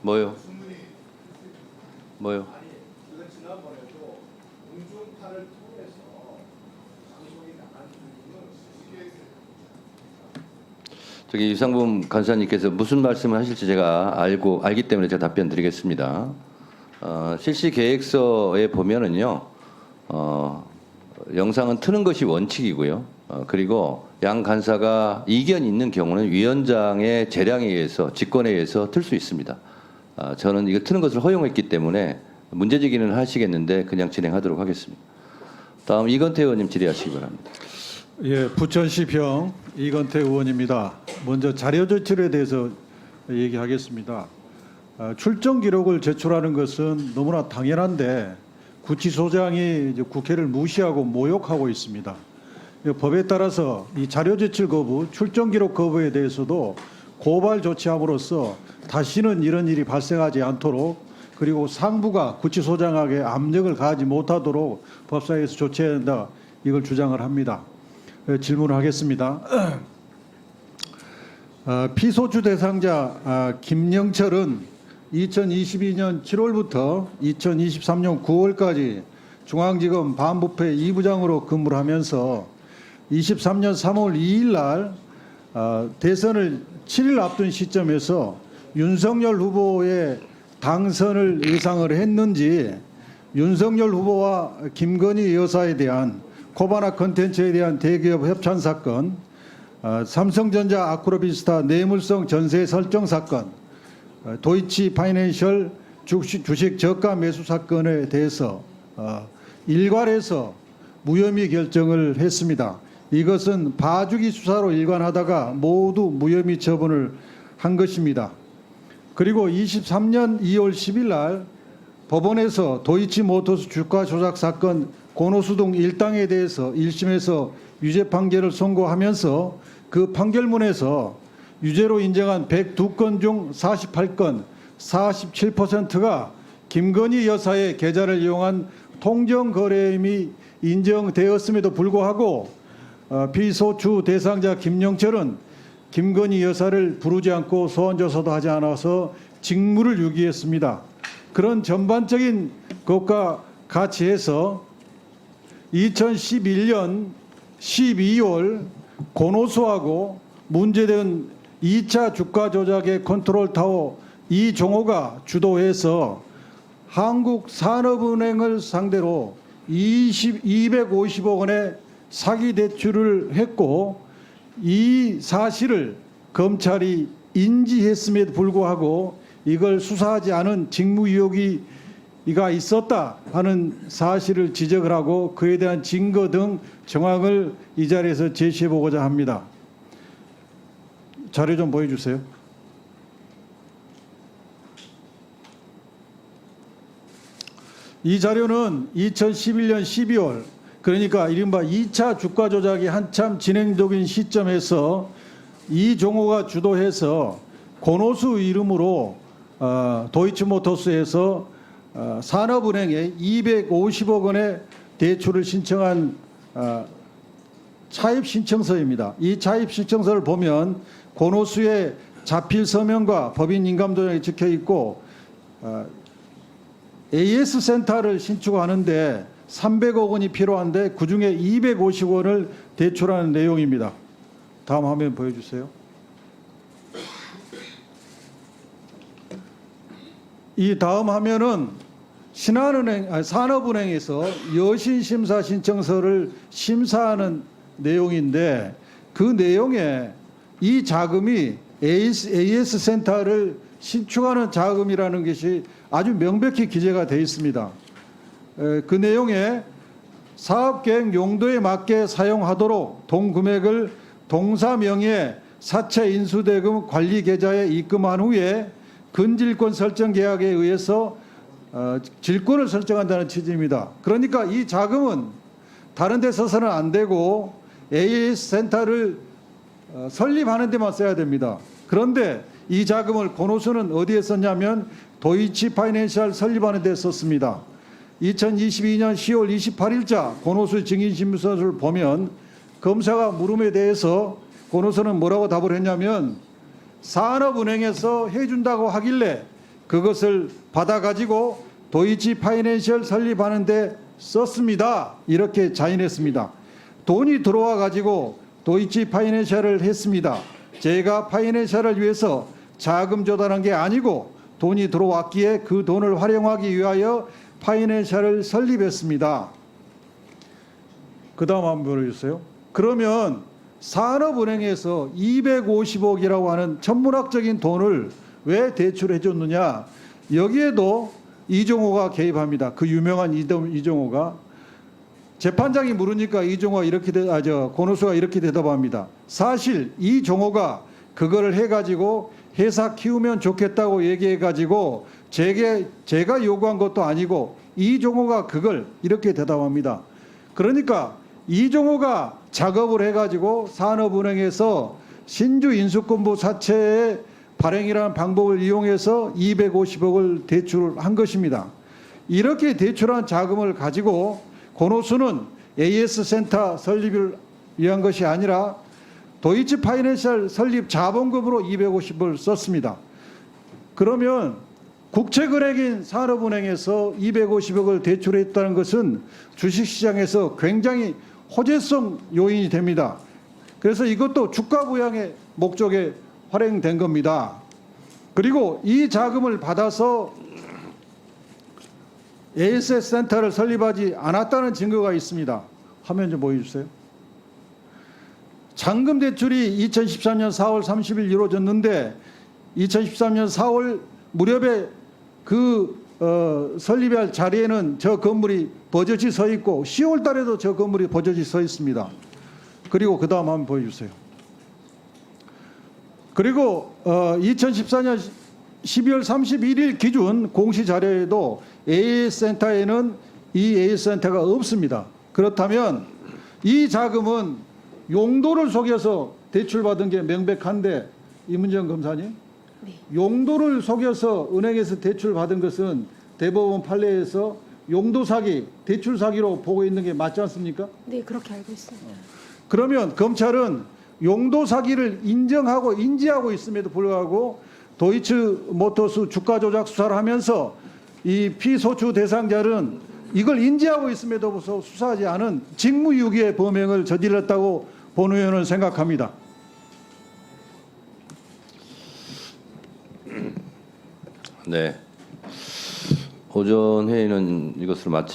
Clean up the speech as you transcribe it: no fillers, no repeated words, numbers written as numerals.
뭐요? 뭐요? 아니, 그건 지난번에도 공중파를 통해서 방송이 나간 부분은 저기 유상범 간사님께서 무슨 말씀을 하실지 제가 알기 때문에 제가 답변 드리겠습니다. 실시 계획서에 보면은요, 영상은 트는 것이 원칙이고요. 그리고 양 간사가 이견이 있는 경우는 위원장의 재량에 의해서 직권에 의해서 틀 수 있습니다. 저는 이거 트는 것을 허용했기 때문에 문제제기는 하시겠는데 그냥 진행하도록 하겠습니다. 다음 이건태 의원님 질의하시기 바랍니다. 예, 부천시평 이건태 의원입니다. 먼저 자료 제출에 대해서 얘기하겠습니다. 출정 기록을 제출하는 것은 너무나 당연한데 구치소장이 이제 국회를 무시하고 모욕하고 있습니다. 법에 따라서 이 자료 제출 거부, 출정 기록 거부에 대해서도 고발 조치함으로써 다시는 이런 일이 발생하지 않도록 그리고 상부가 구치소장에게 압력을 가하지 못하도록 법사위에서 조치해야 한다. 이걸 주장을 합니다. 질문을 하겠습니다. 피소추 대상자 김영철은 2022년 7월부터 2023년 9월까지 중앙지검 반부패 2부장으로 근무를 하면서 23년 3월 2일 날 대선을 7일 앞둔 시점에서 윤석열 후보의 당선을 예상을 했는지 윤석열 후보와 김건희 여사에 대한 코바나 컨텐츠에 대한 대기업 협찬 사건, 삼성전자 아크로비스타 뇌물성 전세 설정 사건, 도이치 파이낸셜 주식 저가 매수 사건에 대해서 일괄해서 무혐의 결정을 했습니다. 이것은 봐주기 수사로 일관하다가 모두 무혐의 처분을 한 것입니다. 그리고 23년 2월 10일 날 법원에서 도이치모터스 주가 조작 사건 권오수 등 일당에 대해서 1심에서 유죄 판결을 선고하면서 그 판결문에서 유죄로 인정한 102건 중 48건 47%가 김건희 여사의 계좌를 이용한 통정거래임이 인정되었음에도 불구하고 피소추 대상자 김영철은 김건희 여사를 부르지 않고 소환조사도 하지 않아서 직무를 유기했습니다. 그런 전반적인 것과 같이 해서 2011년 12월 권오수하고 문제된 2차 주가 조작의 컨트롤타워 이종호가 주도해서 한국산업은행을 상대로 250억 원의 사기 대출을 했고 이 사실을 검찰이 인지했음에도 불구하고 이걸 수사하지 않은 직무유기가 있었다 하는 사실을 지적을 하고 그에 대한 증거 등 정황을 이 자리에서 제시해 보고자 합니다. 자료 좀 보여주세요. 이 자료는 2011년 12월 그러니까 이른바 2차 주가 조작이 한참 진행 중인 시점에서 이종호가 주도해서 권오수 이름으로 도이치모터스에서 산업은행에 250억 원의 대출을 신청한 차입 신청서입니다. 이 차입 신청서를 보면 권오수의 자필 서명과 법인 인감도장이 적혀 있고 AS 센터를 신축하는데 300억 원이 필요한데 그중에 250원을 대출하는 내용입니다. 다음 화면 보여주세요. 이 다음 화면은 산업은행에서 여신심사 신청서를 심사하는 내용인데 그 내용에 이 자금이 AS 센터를 신축하는 자금이라는 것이 아주 명백히 기재가 되어 있습니다. 그 내용에 사업계획 용도에 맞게 사용하도록 동금액을 동사 명의의 사채 인수대금 관리 계좌에 입금한 후에 근질권 설정 계약에 의해서 질권을 설정한다는 취지입니다. 그러니까 이 자금은 다른 데 써서는 안 되고 AS 센터를 설립하는 데만 써야 됩니다. 그런데 이 자금을 권오수는 어디에 썼냐면 도이치 파이낸셜 설립하는 데 썼습니다. 2022년 10월 28일자 권오수 증인신문서를 보면 검사가 물음에 대해서 권오수는 뭐라고 답을 했냐면 산업은행에서 해준다고 하길래 그것을 받아가지고 도이치 파이낸셜 설립하는데 썼습니다. 이렇게 자인했습니다. 돈이 들어와 가지고 도이치 파이낸셜을 했습니다. 제가 파이낸셜을 위해서 자금 조달한 게 아니고 돈이 들어왔기에 그 돈을 활용하기 위하여 파이낸셜을 설립했습니다. 그 다음 한번 보여주세요. 그러면 산업은행에서 250억이라고 하는 천문학적인 돈을 왜 대출해 줬느냐. 여기에도 이종호가 개입합니다. 그 유명한 이종호가. 재판장이 물으니까 이종호가 이렇게 권오수가 이렇게 대답합니다. 사실 이종호가 그거를 해가지고 회사 키우면 좋겠다고 얘기해가지고 제가 요구한 것도 아니고 이종호가 그걸 이렇게 대답합니다. 그러니까 이종호가 작업을 해가지고 산업은행에서 신주 인수권부 사채의 발행이라는 방법을 이용해서 250억을 대출한 것입니다. 이렇게 대출한 자금을 가지고 권오수는 AS 센터 설립을 위한 것이 아니라 도이치 파이낸셜 설립 자본금으로 250억을 썼습니다. 그러면 국책은행인 산업은행에서 250억을 대출했다는 것은 주식시장에서 굉장히 호재성 요인이 됩니다. 그래서 이것도 주가 부양의 목적에 활용된 겁니다. 그리고 이 자금을 받아서 AS 센터를 설립하지 않았다는 증거가 있습니다. 화면 좀 보여주세요. 잔금 대출이 2013년 4월 30일 이루어졌는데 2013년 4월 무렵에 설립할 자리에는 저 건물이 버젓이 서 있고 10월 달에도 저 건물이 버젓이 서 있습니다. 그리고 그 다음 한번 보여주세요. 그리고 2014년 12월 31일 기준 공시 자료에도 AS 센터에는 이 AS 센터가 없습니다. 그렇다면 이 자금은 용도를 속여서 대출받은 게 명백한데 이문정 검사님, 네. 용도를 속여서 은행에서 대출받은 것은 대법원 판례에서 용도 사기, 대출 사기로 보고 있는 게 맞지 않습니까? 네, 그렇게 알고 있습니다. 그러면 검찰은 용도 사기를 인정하고 인지하고 있음에도 불구하고 도이치 모터스 주가 조작 수사를 하면서 이 피소추 대상자는 이걸 인지하고 있음에도 불구하고 수사하지 않은 직무유기의 범행을 저질렀다고 본 의원은 생각합니다. 네. 오전 회의는 이것으로 마치